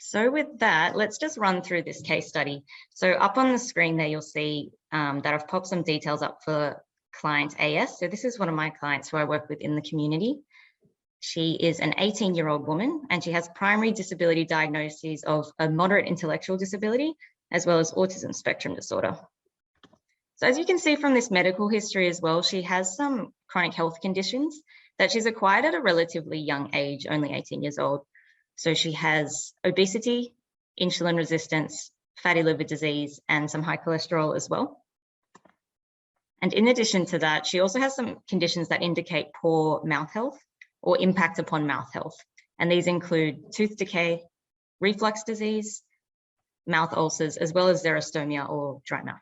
So with that, let's just run through this case study. So up on the screen there, you'll see that I've popped some details up for client AS. So this is one of my clients who I work with in the community. She is an 18-year-old woman and she has primary disability diagnoses of a moderate intellectual disability, as well as autism spectrum disorder. So as you can see from this medical history as well, she has some chronic health conditions that she's acquired at a relatively young age, only 18 years old. So she has obesity, insulin resistance, fatty liver disease, and some high cholesterol as well. And in addition to that, she also has some conditions that indicate poor mouth health or impact upon mouth health. And these include tooth decay, reflux disease, mouth ulcers, as well as xerostomia or dry mouth.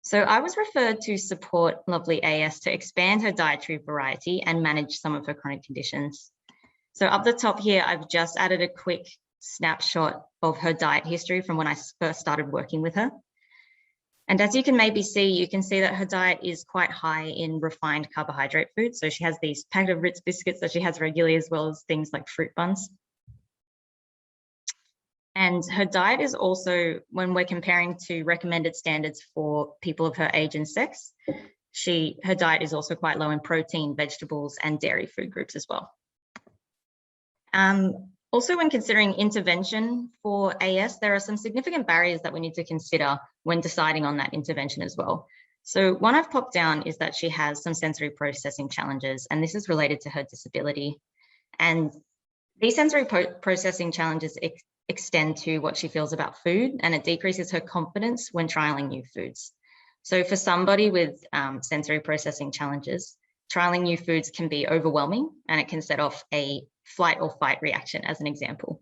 So I was referred to support lovely AS to expand her dietary variety and manage some of her chronic conditions. So up the top here, I've just added a quick snapshot of her diet history from when I first started working with her. And as you can maybe see, you can see that her diet is quite high in refined carbohydrate foods. So she has these packet of Ritz biscuits that she has regularly, as well as things like fruit buns. And her diet is also, when we're comparing to recommended standards for people of her age and sex, her diet is also quite low in protein, vegetables, and dairy food groups as well. Also, when considering intervention for AS, there are some significant barriers that we need to consider when deciding on that intervention as well. So one I've popped down is that she has some sensory processing challenges, and this is related to her disability. And these sensory processing challenges extend to what she feels about food, and it decreases her confidence when trialing new foods. So for somebody with sensory processing challenges, trialing new foods can be overwhelming, and it can set off a flight or fight reaction, as an example.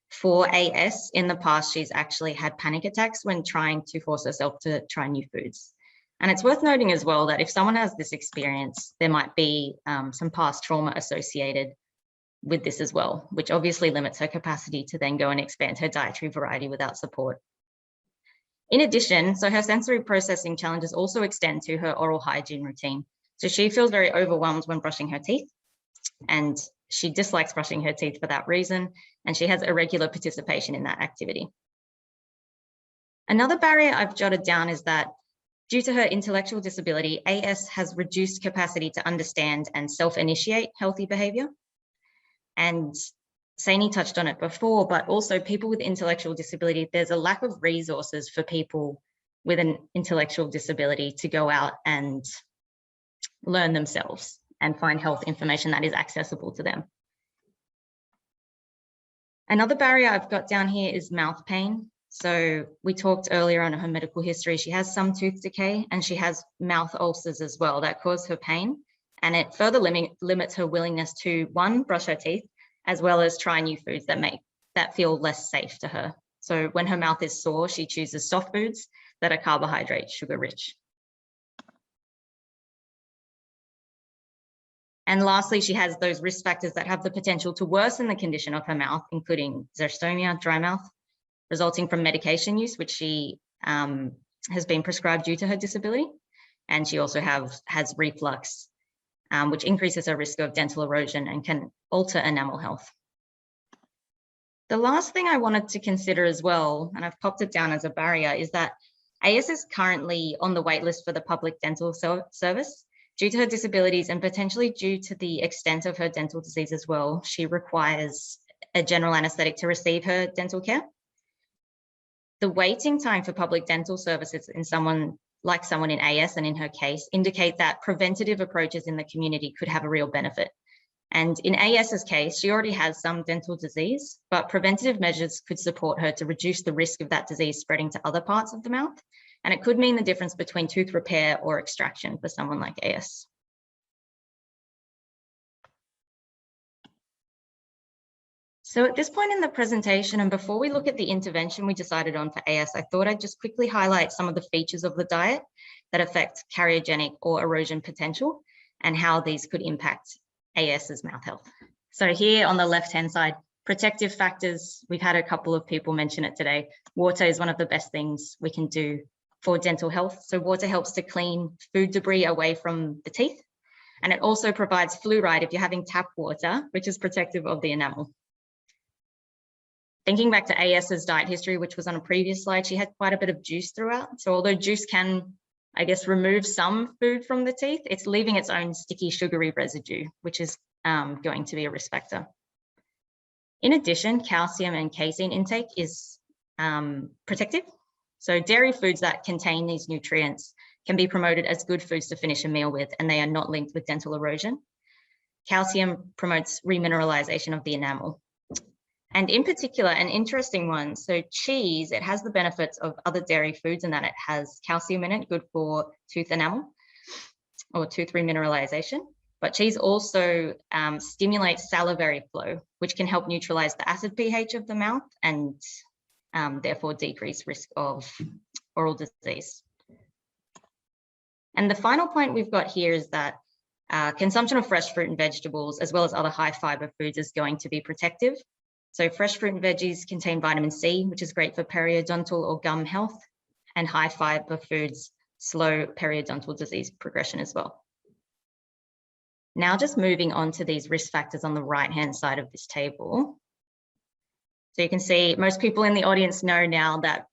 For AS, in the past, she's actually had panic attacks when trying to force herself to try new foods. And it's worth noting as well that if someone has this experience, there might be some past trauma associated with this as well, which obviously limits her capacity to then go and expand her dietary variety without support. In addition, so her sensory processing challenges also extend to her oral hygiene routine. So she feels very overwhelmed when brushing her teeth, and she dislikes brushing her teeth for that reason, and she has irregular participation in that activity. Another barrier I've jotted down is that due to her intellectual disability, AS has reduced capacity to understand and self-initiate healthy behavior. And Sayne touched on it before, but also people with intellectual disability, there's a lack of resources for people with an intellectual disability to go out and learn themselves and find health information that is accessible to them. Another barrier I've got down here is mouth pain. So we talked earlier on her medical history. She has some tooth decay and she has mouth ulcers as well that cause her pain. And it further limits her willingness to, one, brush her teeth, as well as try new foods that feel less safe to her. So when her mouth is sore, she chooses soft foods that are carbohydrate, sugar rich. And lastly, she has those risk factors that have the potential to worsen the condition of her mouth, including xerostomia, dry mouth, resulting from medication use, which she has been prescribed due to her disability. And she also has reflux, which increases her risk of dental erosion and can alter enamel health. The last thing I wanted to consider as well, and I've popped it down as a barrier, is that AS is currently on the waitlist for the public dental service. Due to her disabilities and potentially due to the extent of her dental disease as well, she requires a general anaesthetic to receive her dental care. The waiting time for public dental services in someone in AS and in her case indicate that preventative approaches in the community could have a real benefit. And in AS's case, she already has some dental disease, but preventative measures could support her to reduce the risk of that disease spreading to other parts of the mouth. And it could mean the difference between tooth repair or extraction for someone like AS. So at this point in the presentation, and before we look at the intervention we decided on for AS, I thought I'd just quickly highlight some of the features of the diet that affect cariogenic or erosion potential and how these could impact AS's mouth health. So here on the left-hand side, protective factors, we've had a couple of people mention it today. Water is one of the best things we can do for dental health. So water helps to clean food debris away from the teeth. And it also provides fluoride if you're having tap water, which is protective of the enamel. Thinking back to AS's diet history, which was on a previous slide, she had quite a bit of juice throughout. So although juice can, I guess, remove some food from the teeth, it's leaving its own sticky, sugary residue, which is going to be a risk factor. In addition, calcium and casein intake is protective. So dairy foods that contain these nutrients can be promoted as good foods to finish a meal with, and they are not linked with dental erosion. Calcium promotes remineralization of the enamel. And in particular, an interesting one, so cheese, it has the benefits of other dairy foods in that it has calcium in it, good for tooth enamel or tooth remineralization. But cheese also stimulates salivary flow, which can help neutralize the acid pH of the mouth and therefore decrease risk of oral disease. And the final point we've got here is that consumption of fresh fruit and vegetables, as well as other high fiber foods, is going to be protective. So fresh fruit and veggies contain vitamin C, which is great for periodontal or gum health, and high fiber foods slow periodontal disease progression as well. Now just moving on to these risk factors on the right-hand side of this table. So you can see most people in the audience know now that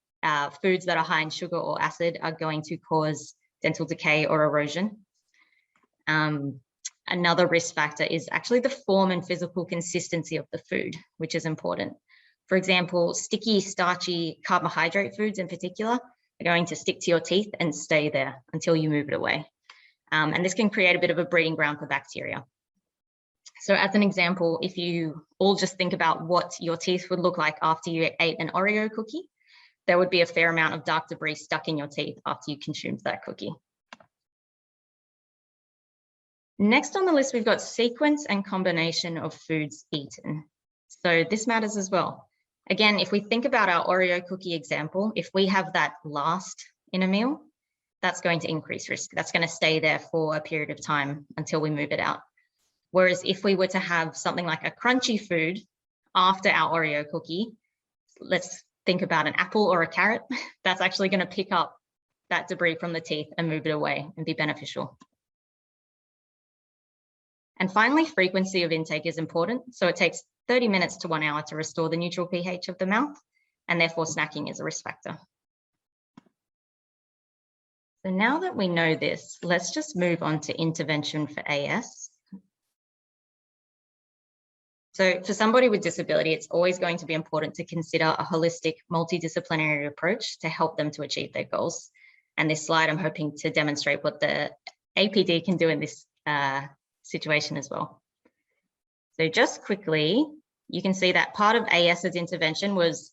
foods that are high in sugar or acid are going to cause dental decay or erosion. Another risk factor is actually the form and physical consistency of the food, which is important. For example, sticky, starchy carbohydrate foods in particular are going to stick to your teeth and stay there until you move it away. And this can create a bit of a breeding ground for bacteria. So as an example, if you all just think about what your teeth would look like after you ate an Oreo cookie, there would be a fair amount of dark debris stuck in your teeth after you consumed that cookie. Next on the list, we've got sequence and combination of foods eaten. So this matters as well. Again, if we think about our Oreo cookie example, if we have that last in a meal, that's going to increase risk. That's going to stay there for a period of time until we move it out. Whereas if we were to have something like a crunchy food after our Oreo cookie, let's think about an apple or a carrot, that's actually going to pick up that debris from the teeth and move it away and be beneficial. And finally, frequency of intake is important. So it takes 30 minutes to 1 hour to restore the neutral pH of the mouth, and therefore snacking is a risk factor. So now that we know this, let's just move on to intervention for AS. So for somebody with disability, it's always going to be important to consider a holistic, multidisciplinary approach to help them to achieve their goals. And this slide, I'm hoping to demonstrate what the APD can do in this situation as well. So just quickly, you can see that part of AS's intervention was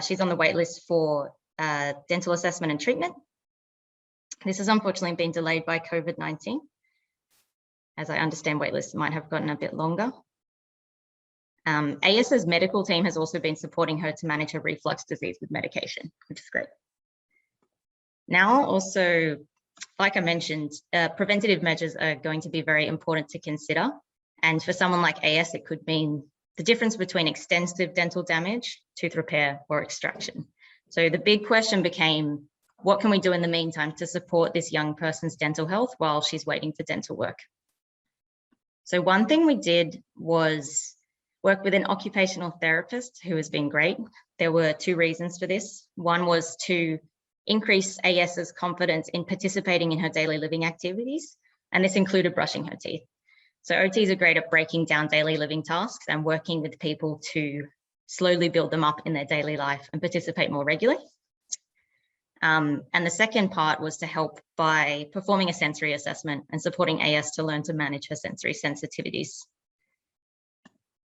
she's on the wait list for dental assessment and treatment. This has unfortunately been delayed by COVID-19. As I understand, wait lists might have gotten a bit longer. AS's medical team has also been supporting her to manage her reflux disease with medication, which is great. Now also, like I mentioned, preventative measures are going to be very important to consider. And for someone like AS, it could mean the difference between extensive dental damage, tooth repair, or extraction. So the big question became, what can we do in the meantime to support this young person's dental health while she's waiting for dental work? So one thing we did was work with an occupational therapist who has been great. There were two reasons for this. One was to increase AS's confidence in participating in her daily living activities, and this included brushing her teeth. So OTs are great at breaking down daily living tasks and working with people to slowly build them up in their daily life and participate more regularly. And the second part was to help by performing a sensory assessment and supporting AS to learn to manage her sensory sensitivities.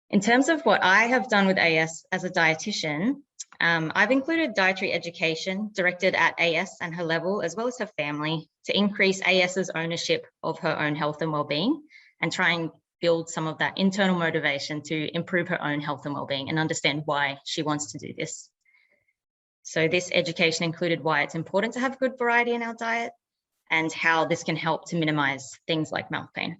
In terms of what I have done with AS as a dietitian, I've included dietary education directed at AS and her level, as well as her family, to increase AS's ownership of her own health and well-being and try and build some of that internal motivation to improve her own health and well-being and understand why she wants to do this. So this education included why it's important to have good variety in our diet and how this can help to minimize things like mouth pain.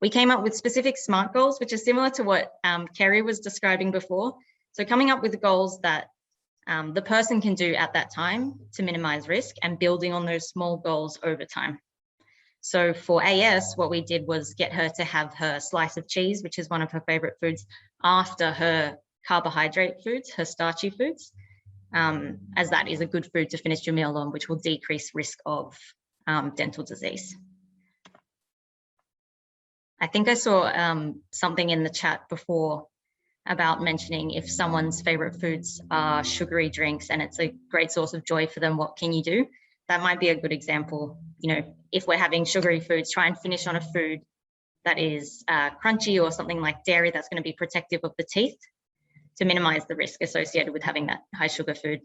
We came up with specific SMART goals, which is similar to what Kerry was describing before. So coming up with goals that the person can do at that time to minimize risk and building on those small goals over time. So for AS, what we did was get her to have her slice of cheese, which is one of her favorite foods, after her carbohydrate foods, her starchy foods, as that is a good food to finish your meal on, which will decrease risk of dental disease. I think I saw something in the chat before about mentioning if someone's favorite foods are sugary drinks and it's a great source of joy for them, what can you do? That might be a good example. You know, if we're having sugary foods, try and finish on a food that is crunchy or something like dairy that's going to be protective of the teeth to minimize the risk associated with having that high sugar food.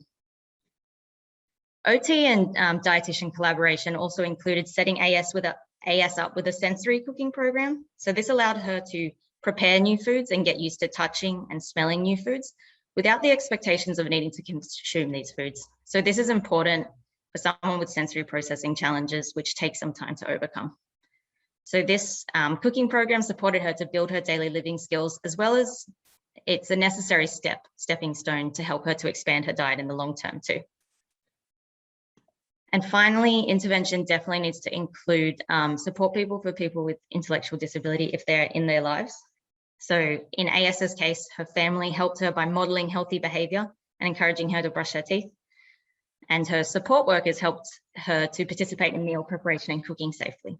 OT and dietitian collaboration also included setting AS up with a sensory cooking program. So this allowed her to prepare new foods and get used to touching and smelling new foods without the expectations of needing to consume these foods. So this is important for someone with sensory processing challenges, which takes some time to overcome. So this cooking program supported her to build her daily living skills, as well as it's a necessary stepping stone to help her to expand her diet in the long term too. And finally, intervention definitely needs to include support people for people with intellectual disability if they're in their lives. So in AS's case, her family helped her by modeling healthy behavior and encouraging her to brush her teeth. And her support workers helped her to participate in meal preparation and cooking safely.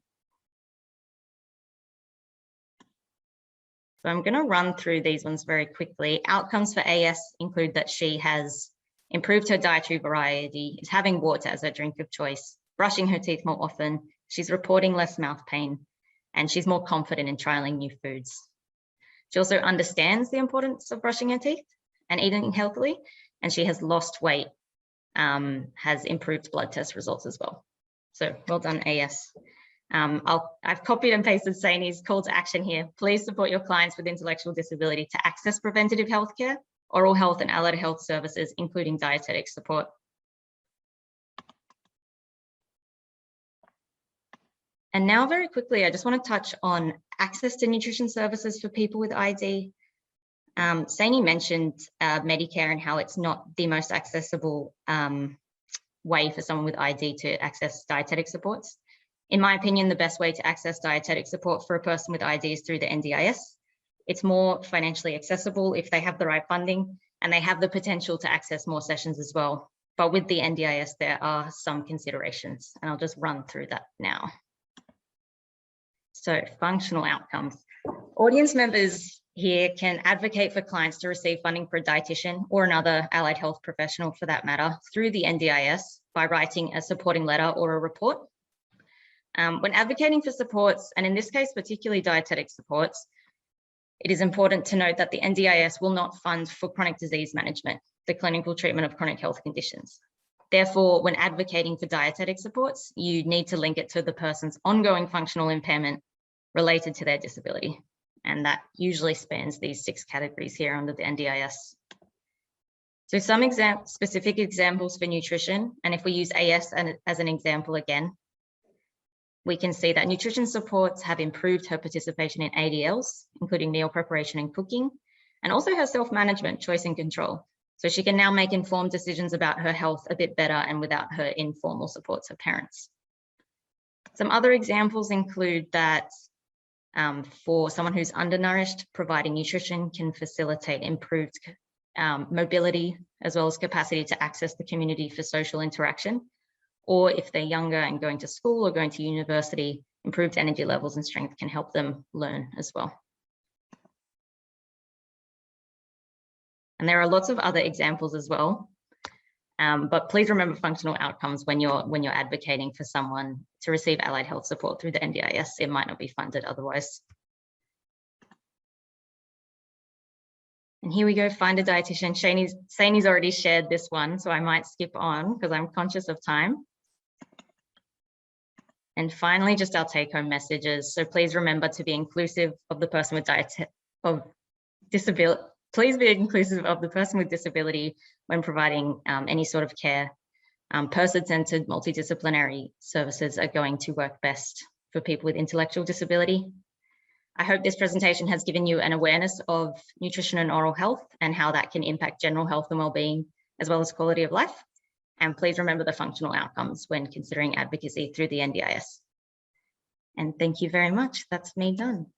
So I'm going to run through these ones very quickly. Outcomes for AS include that she has improved her dietary variety, is having water as her drink of choice, brushing her teeth more often, she's reporting less mouth pain, and she's more confident in trialing new foods. She also understands the importance of brushing her teeth and eating healthily, and she has lost weight, has improved blood test results as well. So well done, AS. I've copied and pasted Sayne's call to action here. Please support your clients with intellectual disability to access preventative healthcare, oral health and allied health services, including dietetic support. And now very quickly, I just want to touch on access to nutrition services for people with ID. Sayne mentioned Medicare and how it's not the most accessible way for someone with ID to access dietetic supports. In my opinion, the best way to access dietetic support for a person with ID is through the NDIS. It's more financially accessible if they have the right funding, and they have the potential to access more sessions as well. But with the NDIS, there are some considerations, and I'll just run through that now. So functional outcomes. Audience members here can advocate for clients to receive funding for a dietitian or another allied health professional for that matter through the NDIS by writing a supporting letter or a report. When advocating for supports, and in this case, particularly dietetic supports, it is important to note that the NDIS will not fund for chronic disease management, the clinical treatment of chronic health conditions. Therefore, when advocating for dietetic supports, you need to link it to the person's ongoing functional impairment related to their disability. And that usually spans these 6 categories here under the NDIS. So some specific examples for nutrition, and if we use AS as an example again, we can see that nutrition supports have improved her participation in ADLs, including meal preparation and cooking, and also her self-management, choice and control. So she can now make informed decisions about her health a bit better and without her informal supports of parents. Some other examples include that for someone who's undernourished, providing nutrition can facilitate improved mobility, as well as capacity to access the community for social interaction. Or if they're younger and going to school or going to university, improved energy levels and strength can help them learn as well. And there are lots of other examples as well. But please remember functional outcomes when you're advocating for someone to receive allied health support through the NDIS. It might not be funded otherwise. And here we go, find a dietitian. Sayne's already shared this one, so I might skip on because I'm conscious of time. And finally, just our take-home messages. So please remember to be inclusive of the person with disability. Please be inclusive of the person with disability when providing any sort of care. Person-centered multidisciplinary services are going to work best for people with intellectual disability. I hope this presentation has given you an awareness of nutrition and oral health and how that can impact general health and well-being, as well as quality of life. And please remember the functional outcomes when considering advocacy through the NDIS. And thank you very much. That's me done.